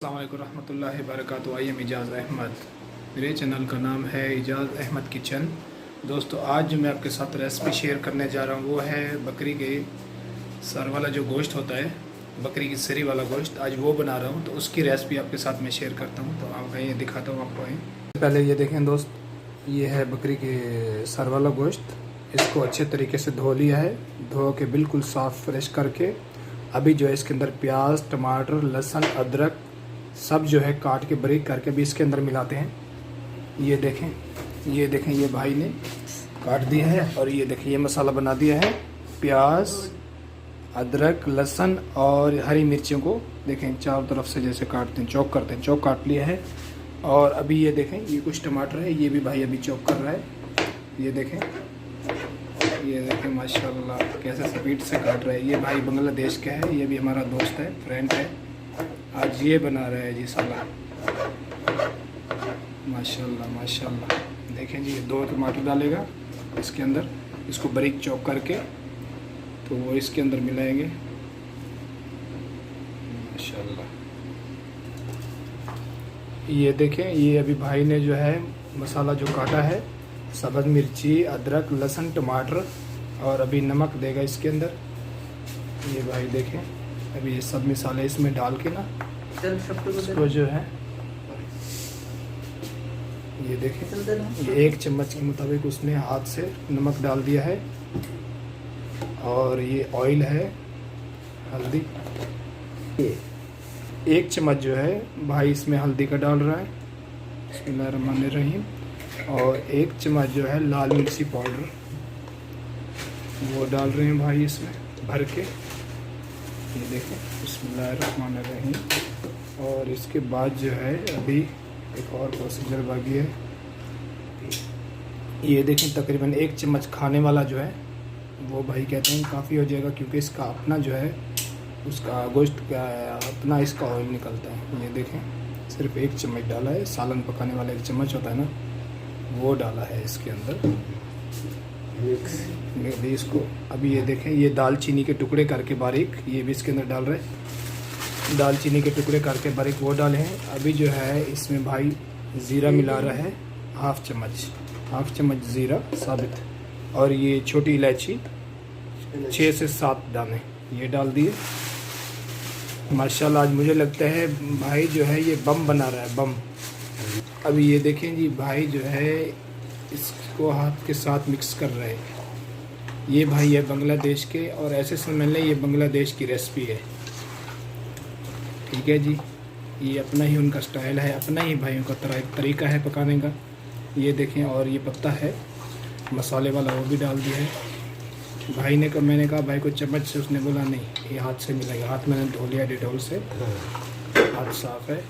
अस्सलाम वालेकुम रहमतुल्लाहि व बरकातहू। आई एम इजाज़ अहमद, मेरे चैनल का नाम है इजाज़ अहमद किचन। दोस्तों, आज जो मैं आपके साथ रेसिपी शेयर करने जा रहा हूँ वो है बकरी के सर वाला जो गोश्त होता है, बकरी की सरी वाला गोश्त। आज वो बना रहा हूँ, तो उसकी रेसिपी आपके साथ मैं शेयर करता हूँ। तो आप ये दिखाता हूँ आपको। पहले ये देखें दोस्त, ये है बकरी के सर वाला गोश्त। इसको अच्छे तरीके से धो लिया है, धो के बिल्कुल साफ़ फ्रेश करके अभी जो है इसके अंदर प्याज, टमाटर, लहसुन, अदरक सब जो है काट के बारीक करके अभी इसके अंदर मिलाते हैं। ये देखें ये भाई ने काट दिया है और ये देखें ये मसाला बना दिया है। प्याज, अदरक, लहसुन और हरी मिर्चियों को देखें चारों तरफ से जैसे काटते हैं, चॉप करते हैं, चॉप काट लिया है। और अभी ये देखें ये कुछ टमाटर है, ये भी भाई अभी चॉप कर रहा है। ये देखें माशाल्लाह कैसे स्पीड से काट रहा है। ये भाई बांग्लादेश का है, ये भी हमारा दोस्त है, फ्रेंड है। आज ये बना रहा है जी सलाद। माशाल्लाह देखें जी, 2 टमाटर डालेगा इसके अंदर, इसको बारीक चॉप करके तो वो इसके अंदर मिलाएंगे। माशाल्लाह ये देखें, ये अभी भाई ने जो है मसाला जो काटा है, सब्ज़ मिर्ची, अदरक, लहसुन, टमाटर और अभी नमक देगा इसके अंदर। ये भाई देखें अभी ये सब मसाले इसमें डाल के ना इसको जो है ये देखें ये 1 चम्मच के मुताबिक उसने हाथ से नमक डाल दिया है। और ये ऑयल है, हल्दी, 1 चम्मच जो है भाई इसमें हल्दी का डाल रहा है, बिस्मिल्लाहिर्रहमानिर्रहीम। और 1 चम्मच जो है लाल मिर्ची पाउडर वो डाल रहे हैं भाई इसमें भर के। ये देखें बिस्मिल्लाहिर्रहमानिर्रहीम। और इसके बाद जो है अभी एक और प्रोसीजर बाकी है। ये देखें तकरीबन 1 चम्मच खाने वाला जो है वो भाई कहते हैं काफ़ी हो जाएगा, क्योंकि इसका अपना जो है उसका गोश्त का अपना इसका ऑयल निकलता है। ये देखें सिर्फ 1 चम्मच डाला है, सालन पकाने वाला 1 चम्मच होता है ना, वो डाला है इसके अंदर भी इसको। अभी ये देखें ये दालचीनी के टुकड़े करके बारीक ये भी इसके अंदर डाल रहे हैं, दालचीनी के टुकड़े करके बारीक वो डाले हैं। अभी जो है इसमें भाई ज़ीरा मिला रहा है, हाफ चम्मच ज़ीरा साबित। और ये छोटी इलायची 6 से 7 दाने ये डाल दिए। माशाल्लाह आज मुझे लगता है भाई जो है ये बम बना रहा है, बम। अभी ये देखें जी भाई जो है इसको हाथ के साथ मिक्स कर रहे हैं। ये भाई है बांग्लादेश के, और ऐसे समझ लें ये बांग्लादेश की रेसिपी है, ठीक है जी। ये अपना ही उनका स्टाइल है, अपना ही भाइयों का तरीका है पकाने का। ये देखें, और ये पत्ता है मसाले वाला वो भी डाल दिया है भाई ने। मैंने कहा भाई को चम्मच से, उसने बोला नहीं ये हाथ से मिलाएगा। हाथ मैंने धो लिया डेटॉल से, हाथ साफ़ है।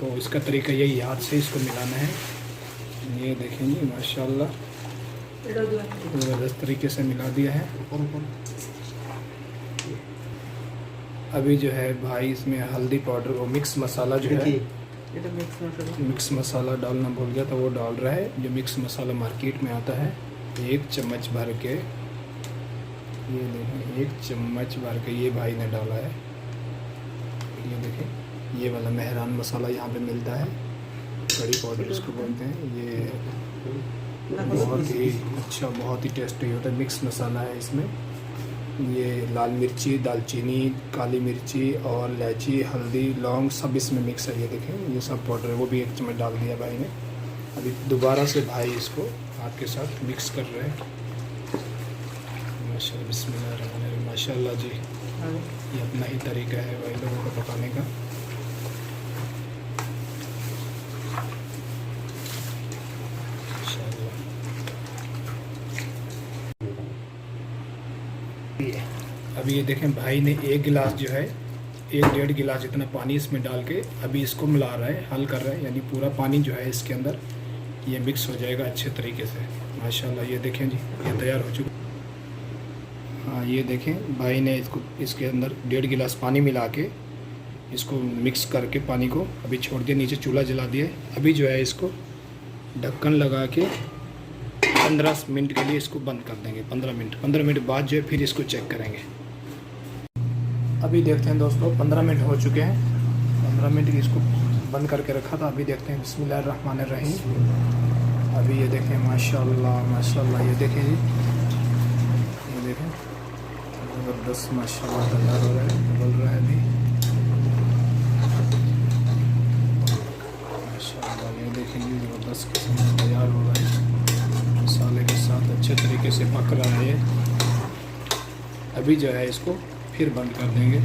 तो इसका तरीका यही, हाथ से इसको मिलाना है। ये देखें जी माशाल्लाह ज़बरदस्त तरीके से मिला दिया है। अभी जो है भाई इसमें हल्दी पाउडर और मिक्स मसाला जो है, मिक्स मसाला डालना भूल गया था, वो डाल रहा है। जो मिक्स मसाला मार्केट में आता है 1 चम्मच भर के, ये देखें 1 चम्मच भर के ये भाई ने डाला है। ये देखें ये वाला मेहरान मसाला यहाँ पे मिलता है, कड़ी पाउडर इसको बोलते हैं। ये बहुत ही अच्छा, बहुत ही टेस्टी होता है। मिक्स मसाला है इसमें। ये लाल मिर्ची, दालचीनी, काली मिर्ची और इलायची, हल्दी, लौंग सब इसमें मिक्स है। ये देखें ये सब पाउडर है, वो भी 1 चम्मच डाल दिया भाई ने। अभी दोबारा से भाई इसको हाथ के साथ मिक्स कर रहे हैं। माशाल्लाह बिस्मिल्लाह माशाल्लाह जी, ये अपना ही तरीका है भाई लोगों को पकाने का। अभी ये देखें भाई ने 1 गिलास जो है 1-1.5 गिलास जितना पानी इसमें डाल के अभी इसको मिला रहा है, हल कर रहा है। यानी पूरा पानी जो है इसके अंदर ये मिक्स हो जाएगा अच्छे तरीके से। माशाल्लाह ये देखें जी ये तैयार हो चुका। हाँ ये देखें भाई ने इसको इसके अंदर 1.5 गिलास पानी मिला के इसको मिक्स करके पानी को अभी छोड़ दिया, नीचे चूल्हा जला दिया। अभी जो है इसको ढक्कन लगा के 15 मिनट के लिए इसको बंद कर देंगे। 15 मिनट बाद जो है फिर इसको चेक करेंगे। अभी देखते हैं दोस्तों 15 मिनट हो चुके हैं। 15 मिनट इसको बंद करके रखा था। अभी देखते हैं, बिस्मिल्लाहिर्रहमानिर्रहीम। अभी ये देखें, माशाल्लाह माशाल्लाह, ये देखें जी, ये देखें ज़बरदस्त माशाल्लाह तैयार हो रहा है, बोल रहा है अभी माशाल्लाह। ये देखें जी, ज़बरदस्त किस्म का तैयार हो रहा है, मसाले के साथ अच्छे तरीके से पक रहा है ये। अभी जो है इसको फिर बंद कर देंगे,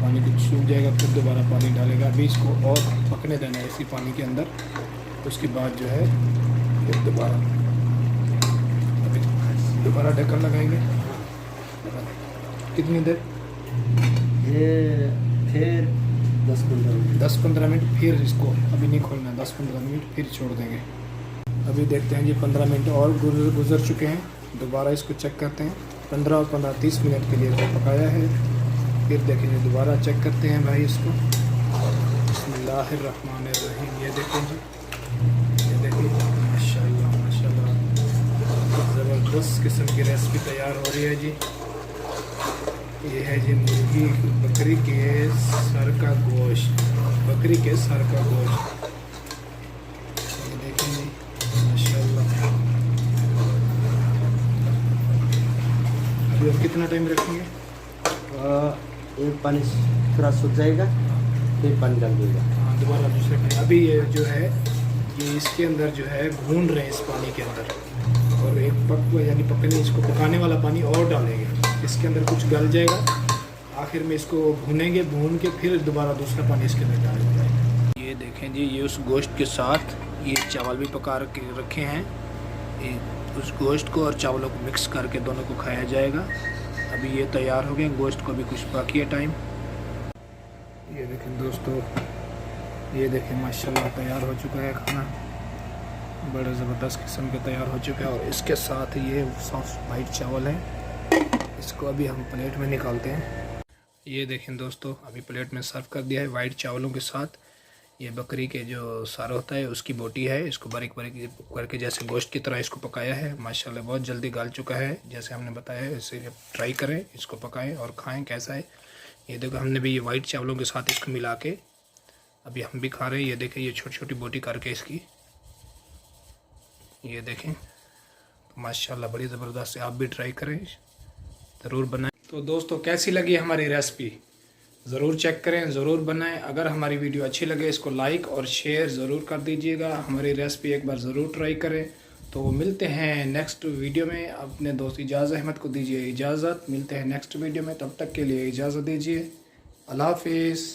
पानी कुछ सूख जाएगा, फिर दोबारा पानी डालेगा। अभी इसको और पकने देना है इसी पानी के अंदर, उसके बाद जो है फिर दोबारा ढक्कन लगाएंगे। कितनी देर? ये फिर 10-15 मिनट फिर इसको अभी नहीं खोलना, 10-15 मिनट फिर छोड़ देंगे। अभी देखते हैं जी, 15 मिनट और गुजर चुके हैं। दोबारा इसको चेक करते हैं। 15 और 15-30 मिनट के लिए इसको पकाया है। फिर देखेंगे, दोबारा चेक करते हैं भाई इसको। बिस्मिल्लाहिर्रहमानिर्रहीम। ये देखें जी, ये देखिए माशाल्लाह माशाल्लाह, ज़बरदस्त किस्म की रेसिपी तैयार हो रही है जी। ये है जी मुर्गी बकरी के सर का गोश्त, बकरी के सर का गोश्त। ये देखें जी माशाल्लाह। अभी और कितना टाइम रखेंगे? एक पानी थोड़ा सूख जाएगा, फिर पानी डाल देगा। हाँ, दोबारा दूसरे पानी। अभी ये जो है, ये इसके अंदर जो है भून रहे हैं इस पानी के अंदर, और एक यानी पकने, इसको पकाने वाला पानी और डालेंगे इसके अंदर, कुछ गल जाएगा। आखिर में इसको भूनेंगे, भून के फिर दोबारा दूसरा पानी इसके अंदर डालेंगे। ये देखें जी, ये उस गोश्त के साथ ये चावल भी पका के रखे हैं। ये उस गोश्त को और चावलों को मिक्स करके दोनों को खाया जाएगा। अभी ये तैयार हो गए, गोश्त को भी कुछ बाकी है टाइम। ये देखें दोस्तों, ये देखें माशाल्लाह तैयार हो चुका है खाना, बड़े ज़बरदस्त किस्म के तैयार हो चुका है। और इसके साथ ये सॉफ्ट वाइट चावल है, इसको अभी हम प्लेट में निकालते हैं। ये देखें दोस्तों, अभी प्लेट में सर्व कर दिया है वाइट चावलों के साथ। ये बकरी के जो सर होता है उसकी बोटी है, इसको बारीक बारीक करके जैसे गोश्त की तरह इसको पकाया है। माशाल्लाह बहुत जल्दी गल चुका है, जैसे हमने बताया है। इसे ट्राई करें, इसको पकाएं और खाएं कैसा है। ये देखो, हमने भी ये वाइट चावलों के साथ इसको मिला के अभी हम भी खा रहे हैं। ये देखें, ये छोटी छोटी बोटी करके इसकी, ये देखें माशाल्लाह बड़ी ज़बरदस्त है। आप भी ट्राई करें, ज़रूर बनाएं। तो दोस्तों, कैसी लगी हमारी रेसिपी ज़रूर चेक करें, ज़रूर बनाएं। अगर हमारी वीडियो अच्छी लगे इसको लाइक और शेयर ज़रूर कर दीजिएगा। हमारी रेसिपी एक बार ज़रूर ट्राई करें। तो मिलते हैं नेक्स्ट वीडियो में। अपने दोस्त इजाज़ अहमद को दीजिए इजाज़त। मिलते हैं नेक्स्ट वीडियो में, तब तक के लिए इजाज़त दीजिए। अल्लाह हाफिज़।